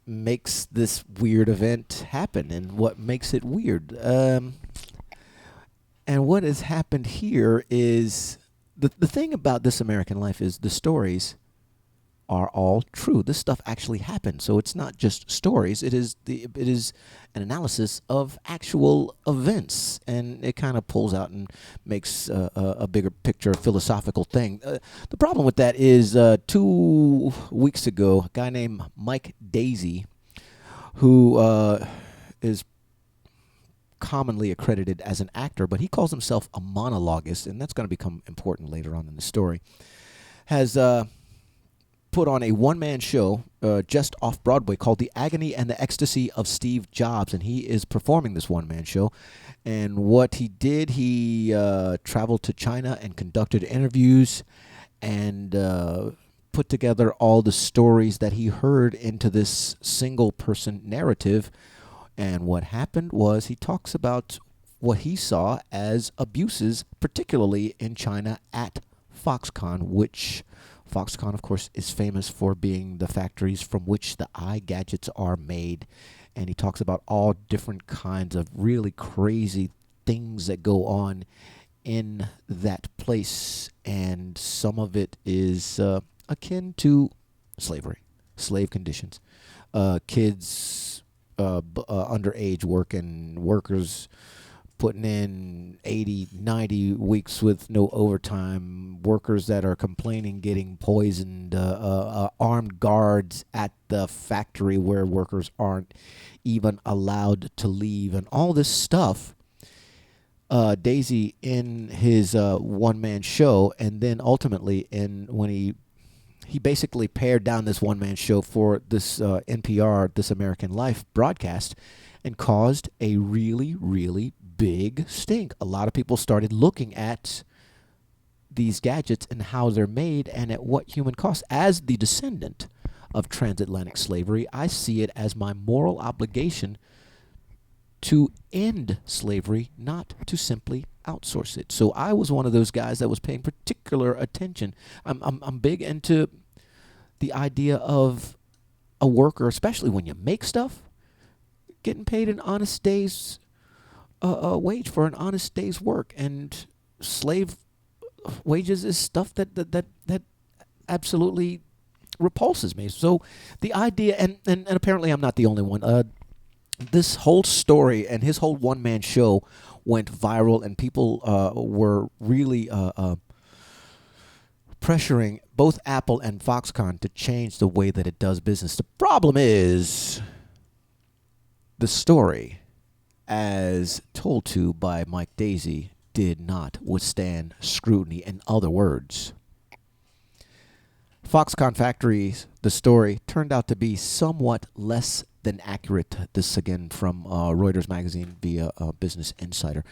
makes this weird event happen and what makes it weird. And what has happened here is the thing about This American Life is the stories are all true. This stuff actually happened. So it's not just stories. It is an analysis of actual events, and it kind of pulls out and makes a bigger picture philosophical thing. The problem with that is 2 weeks ago, a guy named Mike Daisey, who is commonly accredited as an actor, but he calls himself a monologuist, and that's going to become important later on in the story, has put on a one-man show just off Broadway called The Agony and the Ecstasy of Steve Jobs, and he is performing this one-man show. And what he did, he traveled to China and conducted interviews and put together all the stories that he heard into this single-person narrative. And what happened was he talks about what he saw as abuses, particularly in China at Foxconn, which Foxconn, of course, is famous for being the factories from which the eye gadgets are made. And he talks about all different kinds of really crazy things that go on in that place. And some of it is akin to slavery, slave conditions. Kids underage working, workers putting in 80, 90 weeks with no overtime, workers that are complaining getting poisoned, armed guards at the factory where workers aren't even allowed to leave, and all this stuff. Daisey in his one-man show, and then ultimately when he basically pared down this one-man show for this NPR, This American Life broadcast, and caused a really, really big stink. A lot of people started looking at these gadgets and how they're made and at what human cost. As the descendant of transatlantic slavery, I see it as my moral obligation to end slavery, not to simply outsource it. So I was one of those guys that was paying particular attention. I'm big into the idea of a worker, especially when you make stuff, getting paid an honest day's wage for an honest day's work. And slave wages is stuff that absolutely repulses me. So the idea, and apparently I'm not the only one. This whole story and his whole one-man show went viral, and people were really pressuring both Apple and Foxconn to change the way that it does business. The problem is the story, as told to by Mike Daisey, did not withstand scrutiny. In other words, Foxconn factories, the story turned out to be somewhat less than accurate. This again from Reuters magazine via Business Insider.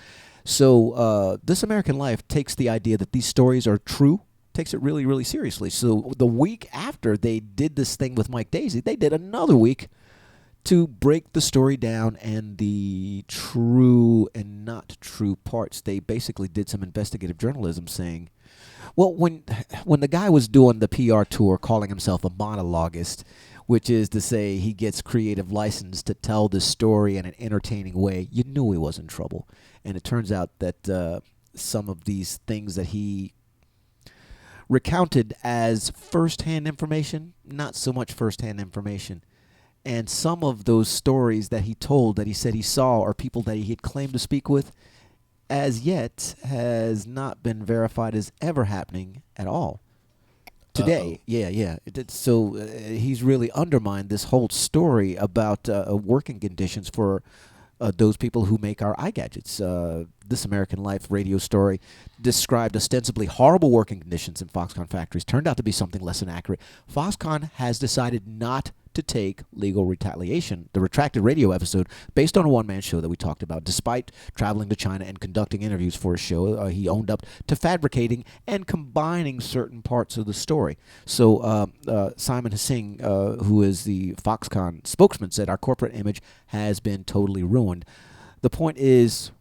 So This American Life takes the idea that these stories are true, takes it really, really seriously. So the week after they did this thing with Mike Daisey, they did another week to break the story down and the true and not true parts. They basically did some investigative journalism saying, well, when the guy was doing the PR tour calling himself a monologuist, which is to say he gets creative license to tell this story in an entertaining way, you knew he was in trouble. And it turns out that some of these things that he recounted as first-hand information, not so much first-hand information. And some of those stories that he told, that he said he saw, or people that he had claimed to speak with, as yet has not been verified as ever happening at all. Today, yeah. So he's really undermined this whole story about working conditions for those people who make our iGadgets. This American Life radio story described ostensibly horrible working conditions in Foxconn factories. Turned out to be something less than accurate. Foxconn has decided not to take legal retaliation. The retracted radio episode, based on a one-man show that we talked about, despite traveling to China and conducting interviews for a show, he owned up to fabricating and combining certain parts of the story. So Simon Hsing, who is the Foxconn spokesman, said, our corporate image has been totally ruined. The point is,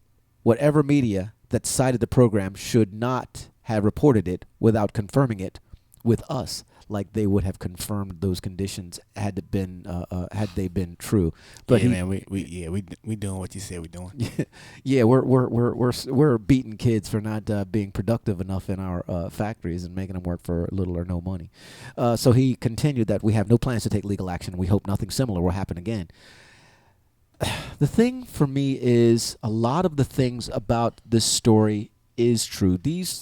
whatever media that cited the program should not have reported it without confirming it with us, like they would have confirmed those conditions had they been true. But man, we doing what you said we doing. Yeah, we're beating kids for not being productive enough in our factories and making them work for little or no money. So he continued that we have no plans to take legal action. We hope nothing similar will happen again. The thing for me is a lot of the things about this story is true.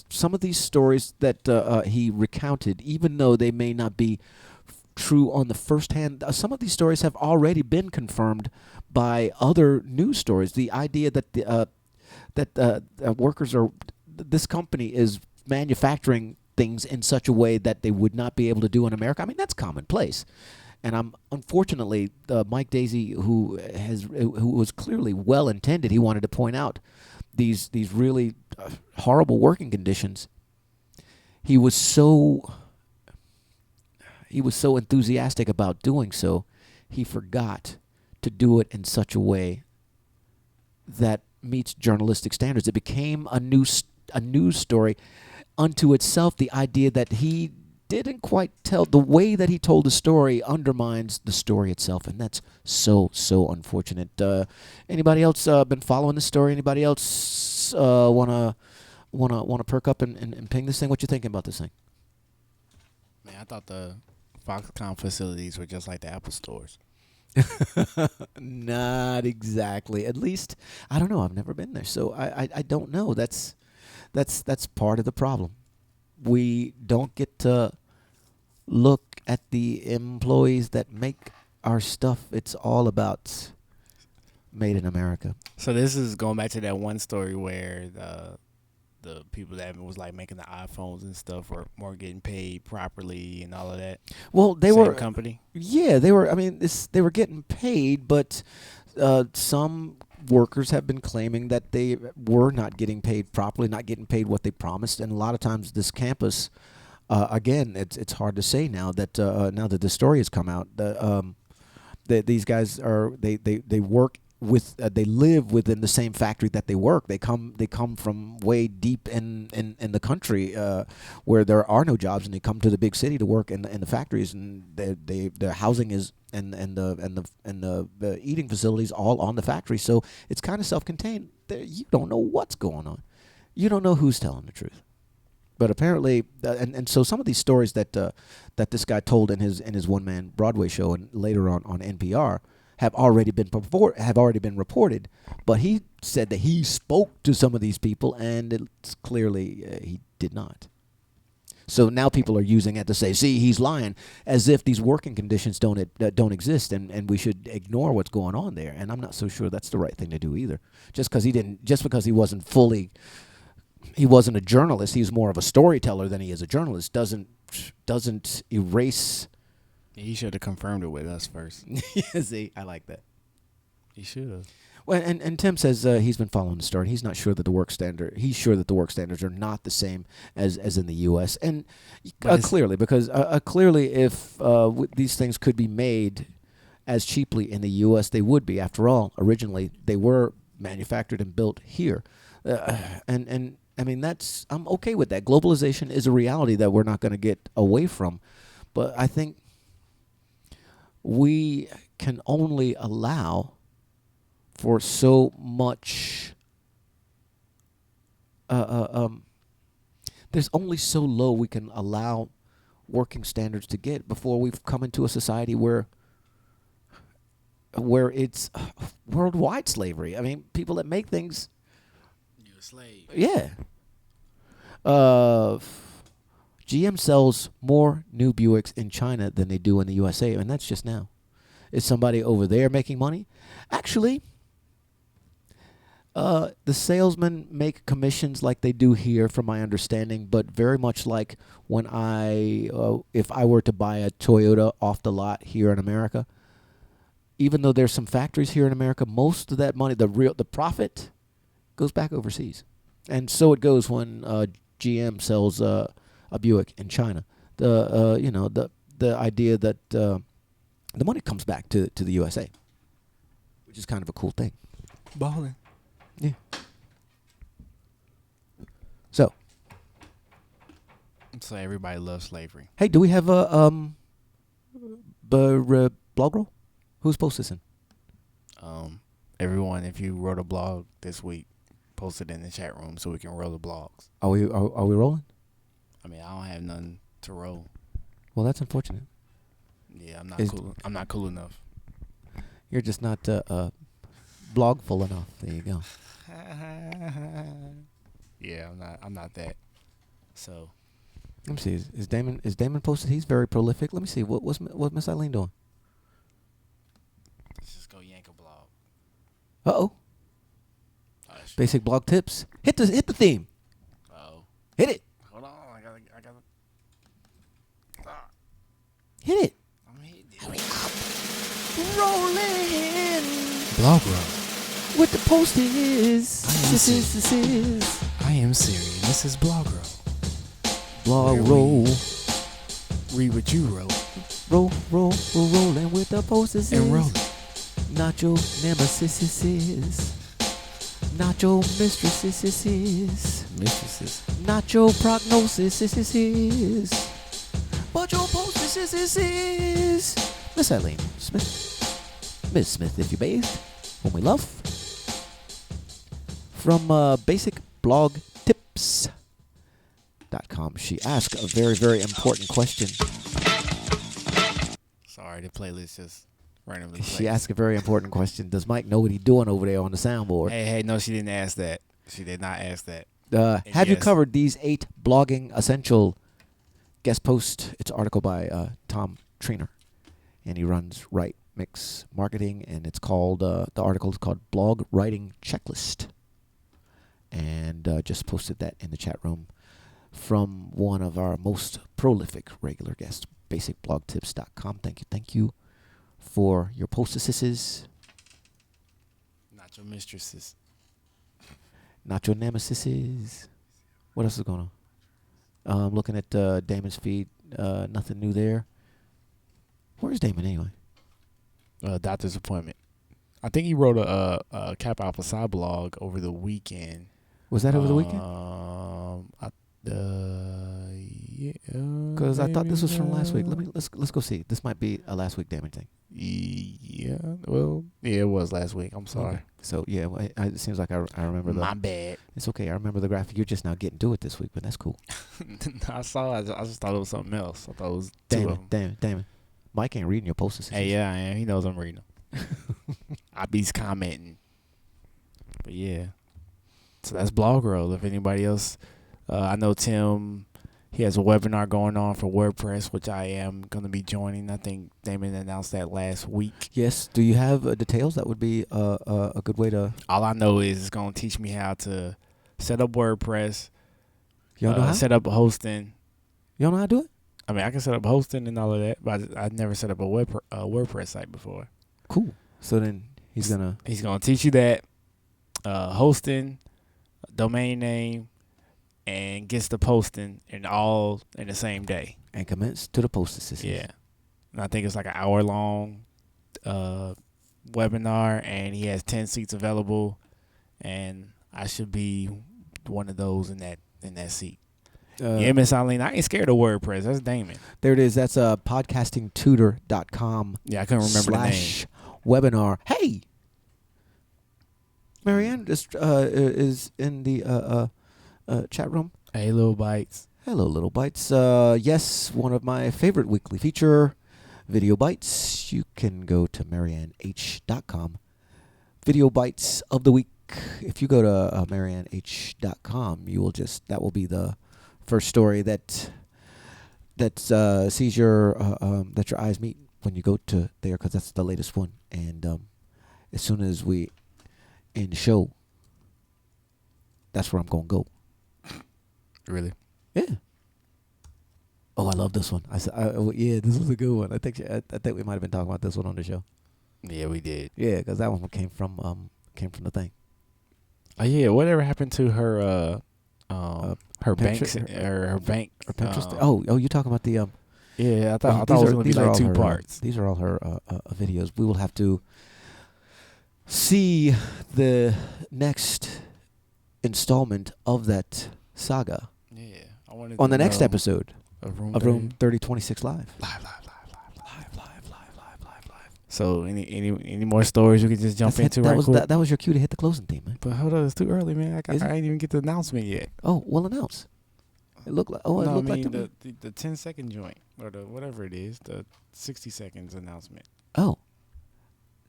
Some of these stories that he recounted, even though they may not be true on the first hand, some of these stories have already been confirmed by other news stories. The idea that workers are, this company is manufacturing things in such a way that they would not be able to do in America. I mean, that's commonplace. And unfortunately, Mike Daisey, who was clearly well intended, he wanted to point out these really horrible working conditions. He was so enthusiastic about doing so, he forgot to do it in such a way that meets journalistic standards. It became a news story unto itself. The idea that he didn't quite tell, the way that he told the story undermines the story itself, and that's so unfortunate. Anybody else been following this story? Anybody else wanna perk up and ping this thing? What you thinking about this thing? Man, I thought the Foxconn facilities were just like the Apple stores. Not exactly. At least I don't know. I've never been there, so I don't know. That's part of the problem. We don't get to look at the employees that make our stuff. It's all about made in America. So this is going back to that one story where the people that was like making the iPhones and stuff weren't getting paid properly and all of that. Well, they Same were company. Yeah, they were. I mean, they were getting paid, but some workers have been claiming that they were not getting paid properly, not getting paid what they promised, and a lot of times this campus, again, it's hard to say now that this story has come out. These guys are they work with they live within the same factory that they work. They come from way deep in the country where there are no jobs, and they come to the big city to work in the factories, and their housing is and the eating facilities all on the factory. So it's kind of self-contained. You don't know what's going on. You don't know who's telling the truth. But apparently, and so some of these stories that this guy told in his one-man Broadway show and later on NPR have already been reported. But he said that he spoke to some of these people, and it's clearly he did not. So now people are using it to say, see, he's lying, as if these working conditions don't exist, and we should ignore what's going on there. And I'm not so sure that's the right thing to do either. Just because he wasn't a journalist, he's more of a storyteller than he is a journalist, doesn't erase. He should have confirmed it with us first. Yeah, see, I like that. He should have. Well, and Tim says he's been following the story. He's sure that the work standards are not the same as in the U.S. And clearly, if these things could be made as cheaply in the U.S., they would be. After all, originally they were manufactured and built here, and I mean I'm okay with that. Globalization is a reality that we're not going to get away from, but I think we can only allow for so much. There's only so low we can allow working standards to get before we've come into a society where it's worldwide slavery. I mean, people that make things a slave. Yeah. GM sells more new Buicks in China than they do in the USA, and that's just now. Is somebody over there making money? Actually, the salesmen make commissions like they do here, from my understanding, but very much like when if I were to buy a Toyota off the lot here in America, even though there's some factories here in America, most of that money, the profit, goes back overseas, and so it goes when GM sells a Buick in China. The idea that the money comes back to the USA, which is kind of a cool thing. Balling. Yeah. So everybody loves slavery. hey, do we have a blog roll? Who's post this in? Everyone, if you wrote a blog this week, post it in the chat room so we can roll the blogs. Are we rolling? I mean, I don't have nothing to roll. Well, that's unfortunate. Yeah, I'm not cool enough. You're just not blogful enough. There you go. Yeah, I'm not that. So Let me see. Is Damon posted? He's very prolific. Let me see. What's Miss Eileen doing? let's just go yank a blog. Uh-oh. Basic blog tips. Hit the theme. Oh. Hit it. Hold on, I gotta. Hit it. I'm hitting it. Hurry up. Rolling. Blog roll. With the posties. This is I am Siri. This is blog roll. blog Where roll. Read what you wrote Roll, rolling with the posters. and roll it. Not your nemesis. Not your mistresses. Mistresses. Not your prognosis. But your posters. Miss Eileen Smith. Miss Smith, if you bathed, whom we love. From basicblogtips.com. She asked a very, very important question. Sorry, the playlist just randomly She plays. asked a very important question. Does Mike know what he's doing over there on the soundboard? Hey, no, she didn't ask that. She did not ask that. Have you yes. covered these 8 blogging essential guest post? It's an article by Tom Trainer, and he runs Right Mix Marketing, and it's called the article is called Blog Writing Checklist, and just posted that in the chat room from one of our most prolific regular guests, basicblogtips.com. Thank you for your postesses. Not your mistresses. Not your nemesis. What else is going on? Looking at Damon's feed. Nothing new there. Where's Damon anyway? Doctor's appointment. I think he wrote a Kappa Alpha Psi blog over the weekend. Was that over the weekend? Yeah. Because I thought this was from last week. Let's go see. This might be a last week Damon thing. Yeah. Well, yeah, it was last week. I'm sorry. Okay. So yeah, it seems like I remember the. My bad. It's okay. I remember the graphic. You're just now getting to it this week, but that's cool. I saw it. I just thought it was something else. I thought it was two of them. Damon. Mike ain't reading your posters. Hey, yeah, I am. He knows I'm reading them. I be commenting. But yeah. So that's Blog Roll. If anybody else, I know Tim, he has a webinar going on for WordPress, which I am going to be joining. I think Damon announced that last week. Yes. Do you have details? That would be a good way to. All I know is it's going to teach me how to set up WordPress, You don't know how? set up hosting. You don't know how to do it? I mean, I can set up hosting and all of that, but I've never set up a WordPress site before. Cool. So then he's gonna. He's going to teach you that, hosting, domain name, and gets the posting and all in the same day. And commence to the posters. Yeah. And I think it's like an hour-long webinar, and he has 10 seats available, and I should be one of those in that seat. Yeah, Miss Eileen, I ain't scared of WordPress. That's Damon. There it is. That's podcastingtutor.com. Yeah, I couldn't remember the name. /webinar. Hey, Marianne just is in the chat room. Hey, Little Bites. Hello, Little Bites. Yes, one of my favorite weekly feature, Video Bites. You can go to marianneh.com. Video Bites of the week if you go to MarianneH.com, that will be the first story that sees that your eyes meet when you go to there, because that's the latest one. And as soon as we end the show, that's where I'm gonna go. Really? Yeah. Oh, I love this one. Yeah, this was a good one. I think we might have been talking about this one on the show. Yeah, we did. Yeah, because that one came from the thing. Oh yeah, whatever happened to her her banks, her bank, or Pinterest? Oh, you talking about the Yeah, I thought it was going to be like two parts. These are all her videos. We will have to see the next installment of that saga. Yeah, I wanted on the next episode of Room 3026 Live. Live. So any more stories you can just jump into right quick? That was your cue to hit the closing theme, man. But hold on, it's too early, man. I ain't even get the announcement yet. Oh, we'll announce. It looked like the 10-second joint or the whatever it is, the 60 seconds announcement. Oh,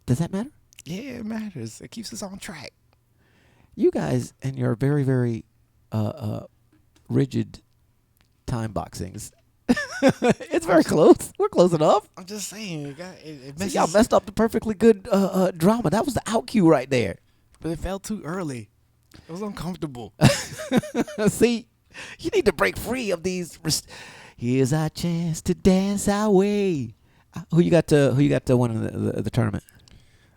does that matter? Yeah, it matters. It keeps us on track. You guys and your very, very rigid time boxings. It's very close. We're close enough. I'm just saying, See, y'all messed up the perfectly good drama. That was the out cue right there. But it felt too early. It was uncomfortable. See, you need to break free of these. Here's our chance to dance our way. Who you got to win the tournament?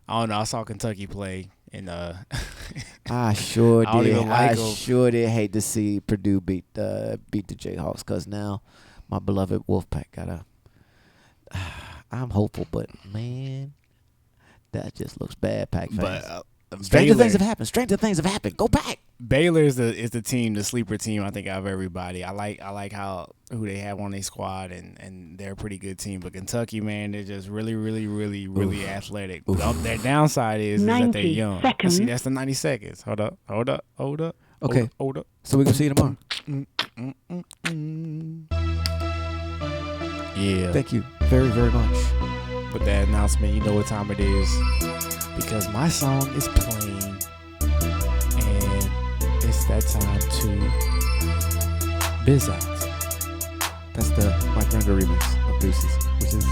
I don't know. I saw Kentucky play, and I sure I did. don't even like them. Sure did hate to see Purdue beat the Jayhawks, because now my beloved Wolfpack got I'm hopeful, but man, that just looks bad, Pack fans. But stranger things have happened. Stranger things have happened. Go Pack. Baylor is the team, the sleeper team. I think out of everybody. I like who they have on their squad, and they're a pretty good team. But Kentucky, man, they're just really, really, really, really athletic. Their downside is that they're young. See, that's the 90 seconds. Hold up. Okay. Hold up. So we're gonna see you tomorrow. Yeah. Thank you very, very much. With that announcement, you know what time it is, because my song is playing, and it's that time to biz out. That's the Mike Render remix of Deuces, which is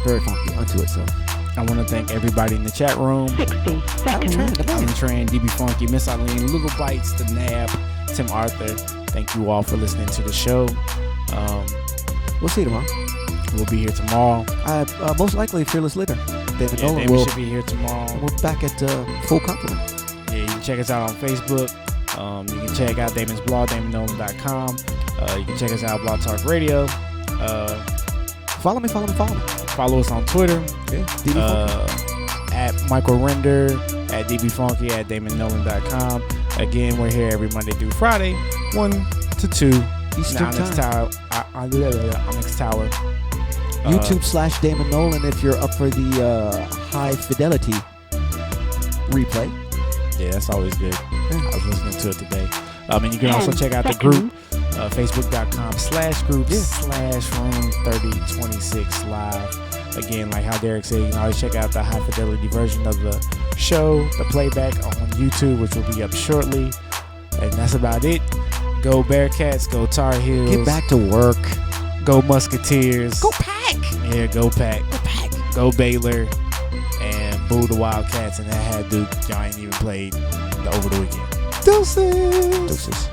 very funky unto itself. I want to thank everybody in the chat room. 60 seconds. Alan Tran, DB Funky, Miss Eileen, Little Bites, The Nab, Tim Arthur. Thank you all for listening to the show. We'll see you tomorrow. We'll be here tomorrow. Most likely, Fearless Leader David Nolan David should be here tomorrow. We're back at full complement. Yeah, you can check us out on Facebook. You can check out Damon's blog, DamonNolan.com. You can check us out Blog Talk Radio. Follow me. Follow us on Twitter. Yeah, DB Funky. At Michael Render, at DB Funky, at DamonNolan.com. Again, we're here every Monday through Friday, 1 to 2. Eastern time. Onyx Tower. YouTube / Damon Nolan if you're up for the high fidelity replay. Yeah, that's always good. I was listening to it today. And you can also check out the group, Facebook.com/group/room3026 live. Again, like how Derek said, you can always check out the high fidelity version of the show, the playback on YouTube, which will be up shortly. And that's about it. Go Bearcats, go Tar Heels. Get back to work. Go Musketeers. Go Pack. Yeah, go Pack. Go Pack. Go Baylor. And boo the Wildcats and that had Duke. Y'all ain't even played over the weekend. Deuces.